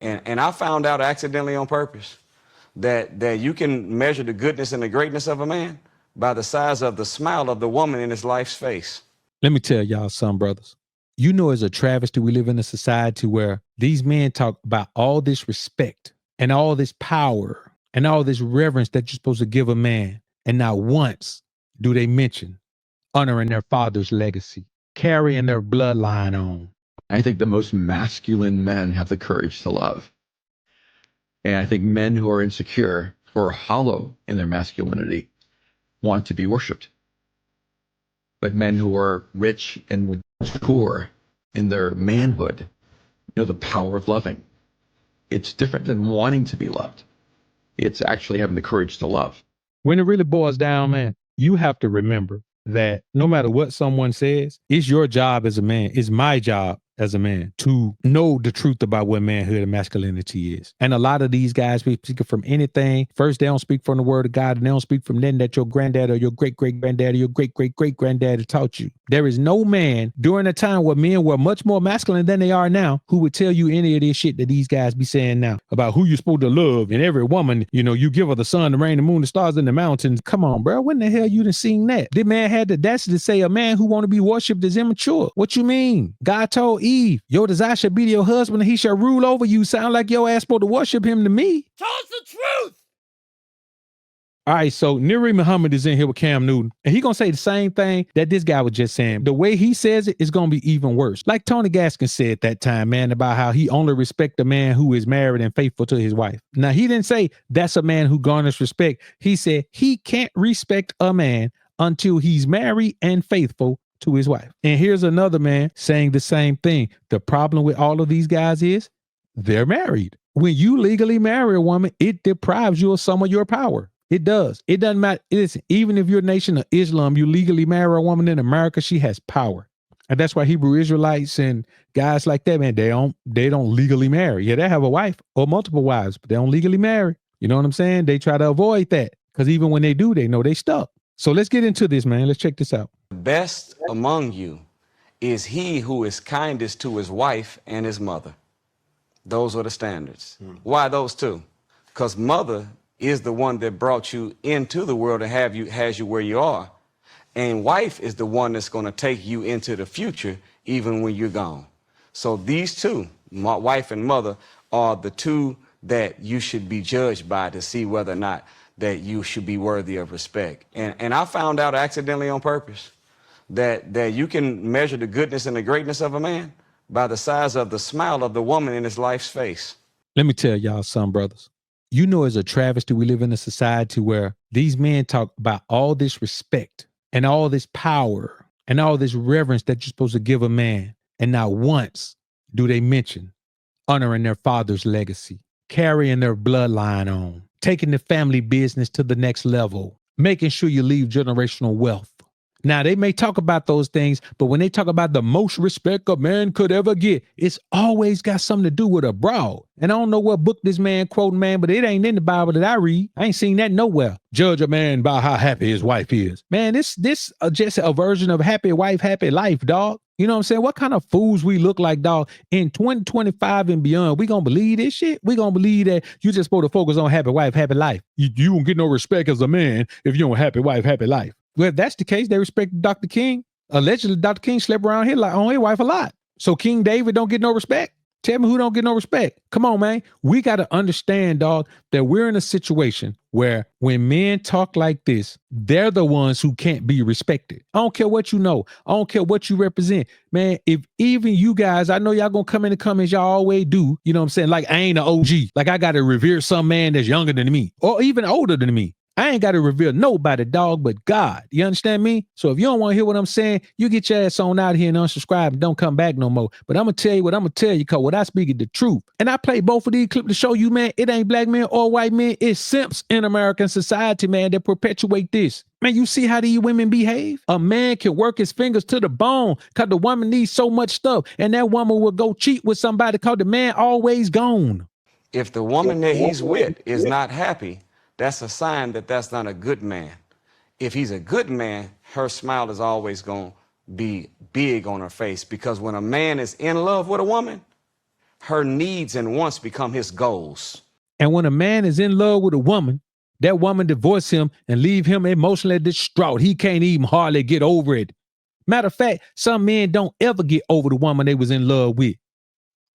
And I found out accidentally on purpose that you can measure the goodness and the greatness of a man by the size of the smile of the woman in his life's face. Let me tell y'all something, brothers. You know, it's a travesty we live in a society where these men talk about all this respect and all this power and all this reverence that you're supposed to give a man. And not once do they mention honoring their father's legacy, carrying their bloodline on. I think the most masculine men have the courage to love. And I think men who are insecure or hollow in their masculinity want to be worshipped. But men who are rich and mature in their manhood know the power of loving. It's different than wanting to be loved. It's actually having the courage to love. When it really boils down, man, you have to remember that no matter what someone says, it's your job as a man, it's my job as a man to know the truth about what manhood and masculinity is. And a lot of these guys be speaking from anything. First, they don't speak from the word of God, and they don't speak from nothing that your granddad or your great-great-granddad or your great-great-great-granddad taught you. There is no man during a time where men were much more masculine than they are now who would tell you any of this shit that these guys be saying now about who you're supposed to love and every woman, you know, you give her the sun, the rain, the moon, the stars, and the mountains. Come on, bro. When the hell you done seen that? This man had the audacity to say a man who want to be worshipped is immature. What you mean? God told Eve, your desire shall be to your husband and he shall rule over you. Sound like your ass supposed to worship him to me. Tell us the truth. All right, so Nuri Muhammad is in here with Cam Newton, and he gonna say the same thing that this guy was just saying. The way he says it is gonna be even worse. Like Tony Gaskins said that time, man, about how he only respect a man who is married and faithful to his wife. Now, he didn't say that's a man who garners respect. He said he can't respect a man until he's married and faithful to his wife. And here's another man saying the same thing. The problem with all of these guys is they're married. When you legally marry a woman, it deprives you of some of your power. It does. It doesn't matter. Listen, even if you're a nation of Islam, you legally marry a woman in America, she has power. And that's why Hebrew Israelites and guys like that, man, they don't legally marry. Yeah, they have a wife or multiple wives, but they don't legally marry. You know what I'm saying? They try to avoid that because even when they do, they know they stuck. So let's get into this, man. Let's check this out. The best among you is he who is kindest to his wife and his mother. Those are the standards. Why those two? Because mother is the one that brought you into the world and has you where you are. And wife is the one that's going to take you into the future even when you're gone. So these two, my wife and mother, are the two that you should be judged by to see whether or not that you should be worthy of respect. And I found out accidentally on purpose that you can measure the goodness and the greatness of a man by the size of the smile of the woman in his life's face. Let me tell y'all something, brothers. You know, it's a travesty we live in a society where these men talk about all this respect and all this power and all this reverence that you're supposed to give a man. And not once do they mention honoring their father's legacy, carrying their bloodline on, taking the family business to the next level, making sure you leave generational wealth. Now, they may talk about those things, but when they talk about the most respect a man could ever get, it's always got something to do with a broad. And I don't know what book this man quoting, man, but it ain't in the Bible that I read. I ain't seen that nowhere. Judge a man by how happy his wife is. Man, this just a version of happy wife, happy life, dog. You know what I'm saying? What kind of fools we look like, dog? In 2025 and beyond, we gonna believe this shit? We gonna believe that you just supposed to focus on happy wife, happy life. You won't get no respect as a man if you don't happy wife, happy life. Well, if that's the case, they respect Dr. King. Allegedly, Dr. King slept around here like on his wife a lot. So King David don't get no respect? Tell me who don't get no respect. Come on, man. We got to understand, dog, that we're in a situation where when men talk like this, they're the ones who can't be respected. I don't care what you know. I don't care what you represent. Man, if even you guys, I know y'all gonna come in the comments, y'all always do, you know what I'm saying? Like I ain't an OG. Like I got to revere some man that's younger than me or even older than me. I ain't got to reveal nobody, dog, but God. You understand me? So if you don't want to hear what I'm saying, you get your ass on out here and unsubscribe and don't come back no more. But I'm going to tell you what I'm going to tell you, because what I speak is the truth. And I play both of these clips to show you, man, it ain't black men or white men. It's simps in American society, man, that perpetuate this. Man, you see how these women behave? A man can work his fingers to the bone because the woman needs so much stuff. And that woman will go cheat with somebody because the man always gone. If the woman that he's with is not happy, that's a sign that that's not a good man. If he's a good man, her smile is always going to be big on her face, because when a man is in love with a woman, her needs and wants become his goals. And when a man is in love with a woman, that woman divorce him and leave him emotionally distraught. He can't even hardly get over it. Matter of fact, some men don't ever get over the woman they was in love with.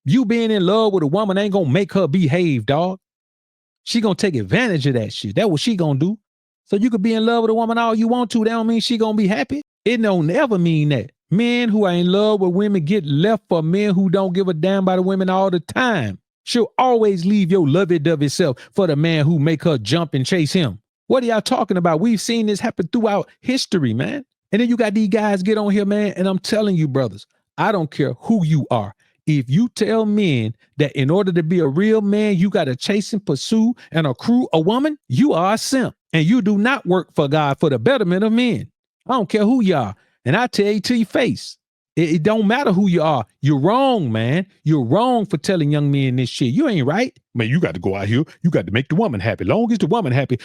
You being in love with a woman ain't gonna make her behave, dog. She gonna take advantage of that shit. That's what she gonna do. So you could be in love with a woman all you want to. That don't mean she gonna be happy. It don't ever mean that. Men who are in love with women get left for men who don't give a damn about the women all the time. She'll always leave your lovey-dovey self for the man who make her jump and chase him. What are y'all talking about? We've seen this happen throughout history, man. And then you got these guys get on here, man, and I'm telling you, brothers, I don't care who you are. If you tell men that in order to be a real man, you got to chase and pursue and accrue a woman, you are a simp. And you do not work for God for the betterment of men. I don't care who you are. And I tell you to your face, it don't matter who you are. You're wrong, man. You're wrong for telling young men this shit. You ain't right. Man, you got to go out here. You got to make the woman happy. Long as the woman happy,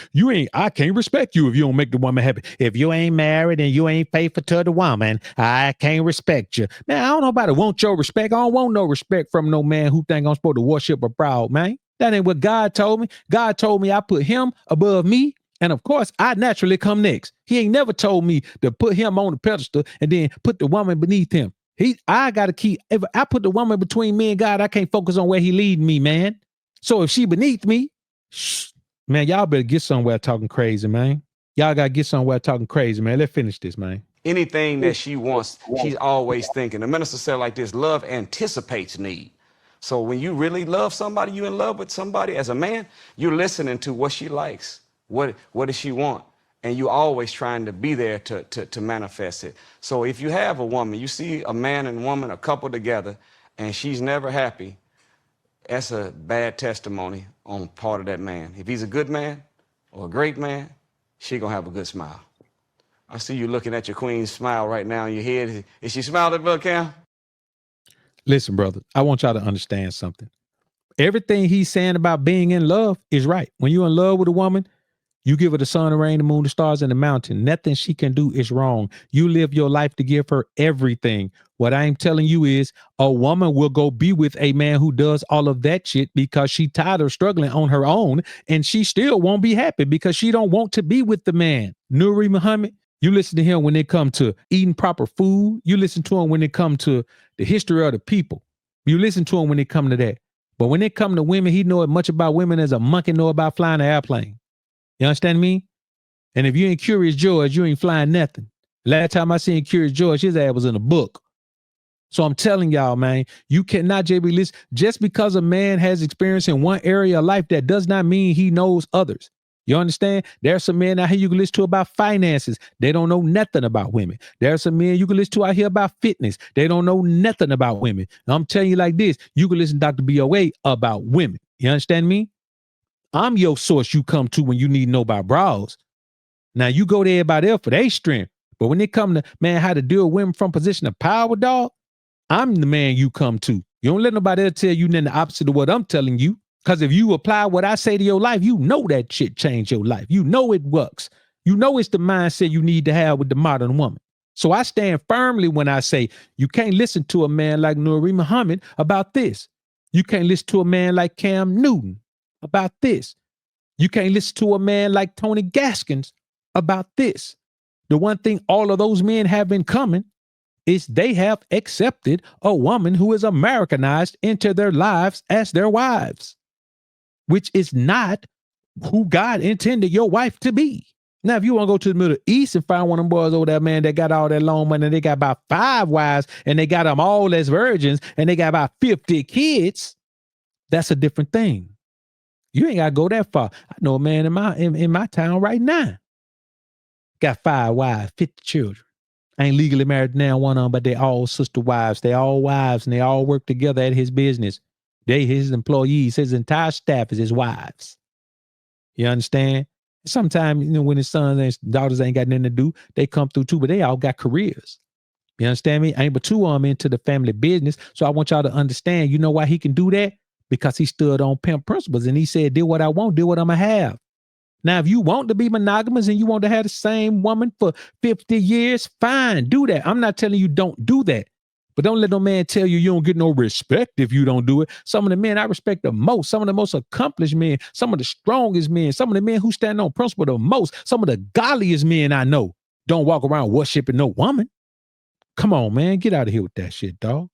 I can't respect you if you don't make the woman happy. If you ain't married and you ain't faithful to the woman, I can't respect you. Man, I don't know about it. Want your respect. I don't want no respect from no man who think I'm supposed to worship a proud man. That ain't what God told me. God told me I put him above me. And of course, I naturally come next. He ain't never told me to put him on the pedestal and then put the woman beneath him. I got to keep, if I put the woman between me and God, I can't focus on where he leading me, man. So if she beneath me, man, y'all better get somewhere talking crazy, man. Y'all got to get somewhere talking crazy, man. Let's finish this, man. Anything that she wants, she's always thinking. The minister said like this, love anticipates need. So when you really love somebody, you in love with somebody as a man, you're listening to what she likes. What does she want? And you're always trying to be there to manifest it. So if you have a woman, you see a man and woman, a couple together, and she's never happy, that's a bad testimony on part of that man. If he's a good man or a great man, she gonna have a good smile. I see you looking at your queen's smile right now in your head. Is she smiling at Brother Cam? Listen, brother, I want y'all to understand something. Everything he's saying about being in love is right. When you're in love with a woman, you give her the sun, the rain, the moon, the stars, and the mountain. Nothing she can do is wrong. You live your life to give her everything. What I'm telling you is a woman will go be with a man who does all of that shit because she tired of struggling on her own, and she still won't be happy because she don't want to be with the man. Nuri Muhammad, you listen to him when it comes to eating proper food. You listen to him when it comes to the history of the people. You listen to him when it comes to that. But when it comes to women, he know as much about women as a monkey know about flying an airplane. You understand me? And if you ain't Curious George, you ain't flying nothing. Last time I seen Curious George, his ass was in a book. So I'm telling y'all, man, you cannot just because a man has experience in one area of life, that does not mean he knows others. You understand? There are some men out here you can listen to about finances. They don't know nothing about women. There are some men you can listen to out here about fitness. They don't know nothing about women. And I'm telling you like this, you can listen to Dr. BOA about women. You understand me? I'm your source you come to when you need to know about bras. Now you go to everybody else for their strength. But when it come to, man, how to deal with women from position of power, dog, I'm the man you come to. You don't let nobody else tell you nothing the opposite of what I'm telling you. Because if you apply what I say to your life, you know that shit changed your life. You know it works. You know it's the mindset you need to have with the modern woman. So I stand firmly when I say you can't listen to a man like Nuri Muhammad about this. You can't listen to a man like Cam Newton about this. You can't listen to a man like Tony Gaskins about this. The one thing all of those men have in common is they have accepted a woman who is Americanized into their lives as their wives, which is not who God intended your wife to be. Now, if you want to go to the Middle East and find one of them boys over there, man, that got all that long money, and they got about 5 wives, and they got them all as virgins, and they got about 50 kids, that's a different thing. You ain't got to go that far. I know a man in my town right now. Got 5 wives, 50 children. I ain't legally married now one of them, but they all sister wives. They all wives, and they all work together at his business. They his employees, his entire staff is his wives. You understand? Sometimes, when his sons and daughters ain't got nothing to do, they come through too, but they all got careers. You understand me? Ain't but 2 of them into the family business. So I want y'all to understand, you know why he can do that? Because he stood on pimp principles and he said, do what I want, do what I'm going to have. Now, if you want to be monogamous and you want to have the same woman for 50 years, fine, do that. I'm not telling you don't do that. But don't let no man tell you don't get no respect if you don't do it. Some of the men I respect the most, some of the most accomplished men, some of the strongest men, some of the men who stand on principle the most, some of the godliest men I know don't walk around worshiping no woman. Come on, man. Get out of here with that shit, dog.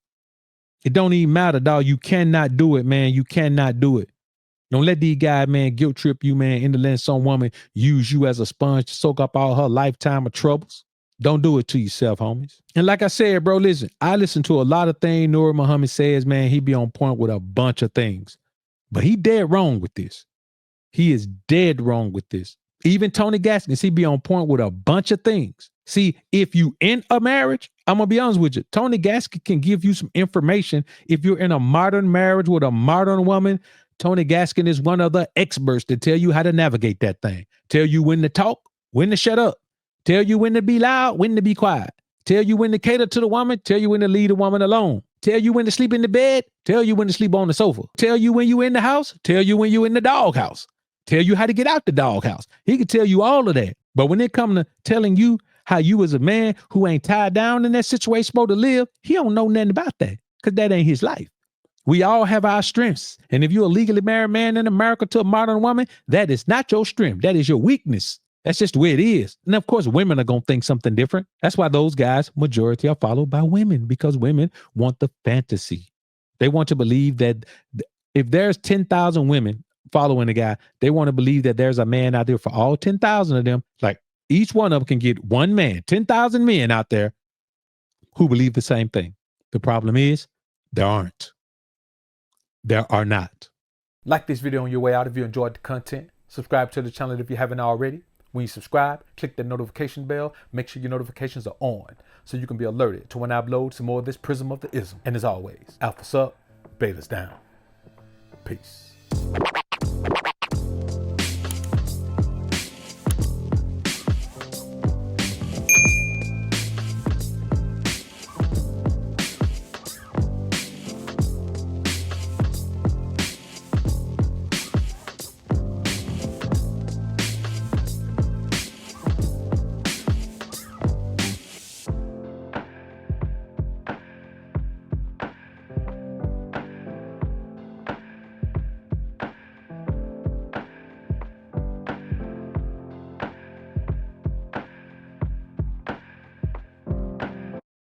It don't even matter, dog. You cannot do it, man. You cannot do it. Don't let these guys, man, guilt trip you, man, into letting some woman use you as a sponge to soak up all her lifetime of troubles. Don't do it to yourself, homies. And like I said, bro, listen, I listen to a lot of things Nuri Muhammad says, man. He be on point with a bunch of things. But he dead wrong with this. He is dead wrong with this. Even Tony Gaskins, he be on point with a bunch of things. See, if you in a marriage, I'm going to be honest with you, Tony Gaskins can give you some information. If you're in a modern marriage with a modern woman, Tony Gaskins is one of the experts to tell you how to navigate that thing. Tell you when to talk, when to shut up. Tell you when to be loud, when to be quiet. Tell you when to cater to the woman. Tell you when to leave the woman alone. Tell you when to sleep in the bed. Tell you when to sleep on the sofa. Tell you when you in the house. Tell you when you in the doghouse. Tell you how to get out the doghouse. He can tell you all of that. But when it comes to telling you how you as a man who ain't tied down in that situation supposed to live, he don't know nothing about that because that ain't his life. We all have our strengths. And if you're a legally married man in America to a modern woman, that is not your strength. That is your weakness. That's just the way it is. And of course, women are going to think something different. That's why those guys, majority, are followed by women, because women want the fantasy. They want to believe that if there's 10,000 women following a guy, they want to believe that there's a man out there for all 10,000 of them. Like each one of them can get one man, 10,000 men out there who believe the same thing. The problem is there aren't. There are not. Like this video on your way out if you enjoyed the content. Subscribe to the channel if you haven't already. When you subscribe, click the notification bell. Make sure your notifications are on so you can be alerted to when I upload some more of this Prism of the Ism. And as always, Alpha's up, Beta's down. Peace.